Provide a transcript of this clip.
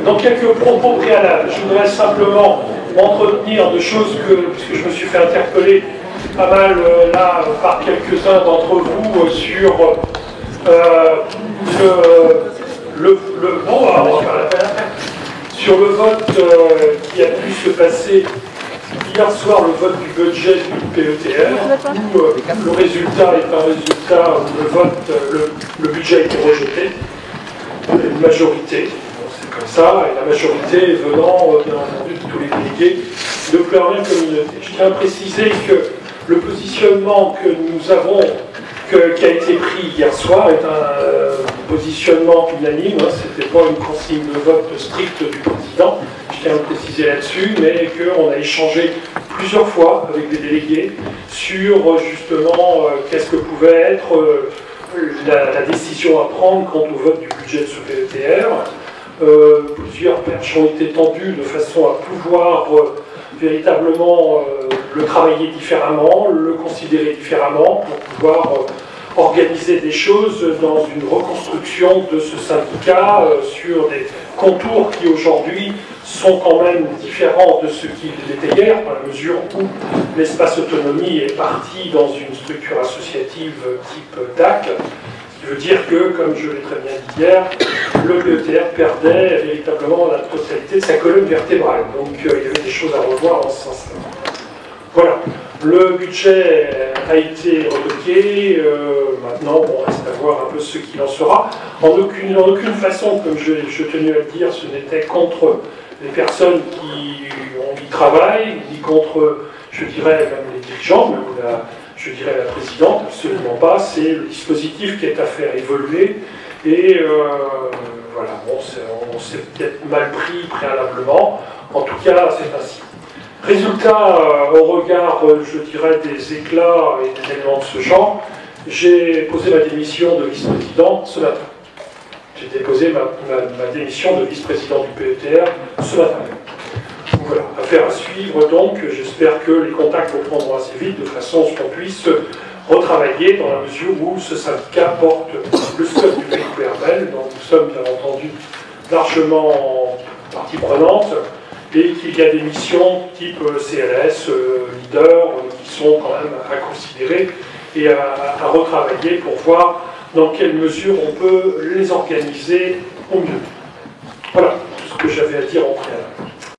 Donc quelques propos préalables. Je voudrais simplement m'entretenir de choses puisque je me suis fait interpeller pas mal là par quelques-uns d'entre vous sur sur le vote qui a pu se passer hier soir, le vote du budget du PETR, où le résultat est un résultat où le budget a été rejeté, une majorité, c'est comme ça, et la majorité venant, bien entendu, de tous les délégués de plus rien communauté. Je tiens à préciser que le positionnement que nous avons, qui a été pris hier soir, est un positionnement unanime, hein, ce n'était pas une consigne de vote stricte du président, je tiens à le préciser là-dessus, mais qu'on a échangé plusieurs fois avec des délégués sur justement qu'est-ce que pouvait être la décision à prendre quant au vote du budget de ce PETR. Plusieurs perches ont été tendues de façon à pouvoir véritablement le travailler différemment, le considérer différemment, pour pouvoir organiser des choses dans une reconstruction de ce syndicat sur des contours qui aujourd'hui sont quand même différents de ce qu'il était hier, dans la mesure où l'espace autonomie est parti dans une structure associative type DAC, ce qui veut dire que, comme je l'ai très bien dit hier, le PETR perdait véritablement la totalité de sa colonne vertébrale. Donc il y avait des choses à revoir dans ce sens-là. Voilà. Le budget a été retoqué, maintenant on reste à voir un peu ce qu'il en sera. En aucune façon, comme je tenais à le dire, ce n'était contre les personnes qui y travaillent, ni contre, je dirais, même les dirigeants, même je dirais la présidente, absolument pas. C'est le dispositif qui est à faire évoluer, et voilà, bon, on s'est peut-être mal pris préalablement, en tout cas c'est ainsi. Résultat, au regard, je dirais, des éclats et des éléments de ce genre, j'ai posé ma démission de vice-président ce matin. J'ai déposé ma démission de vice-président du PETR ce matin. Donc voilà, affaire à suivre donc. J'espère que les contacts reprendront assez vite de façon à ce qu'on puisse retravailler dans la mesure où ce syndicat porte le scope du PQRL, dont nous sommes bien entendu largement partie prenante, et qu'il y a des missions type CLS, leader, qui sont quand même à considérer et à retravailler pour voir dans quelle mesure on peut les organiser au mieux. Voilà tout ce que j'avais à dire en préalable.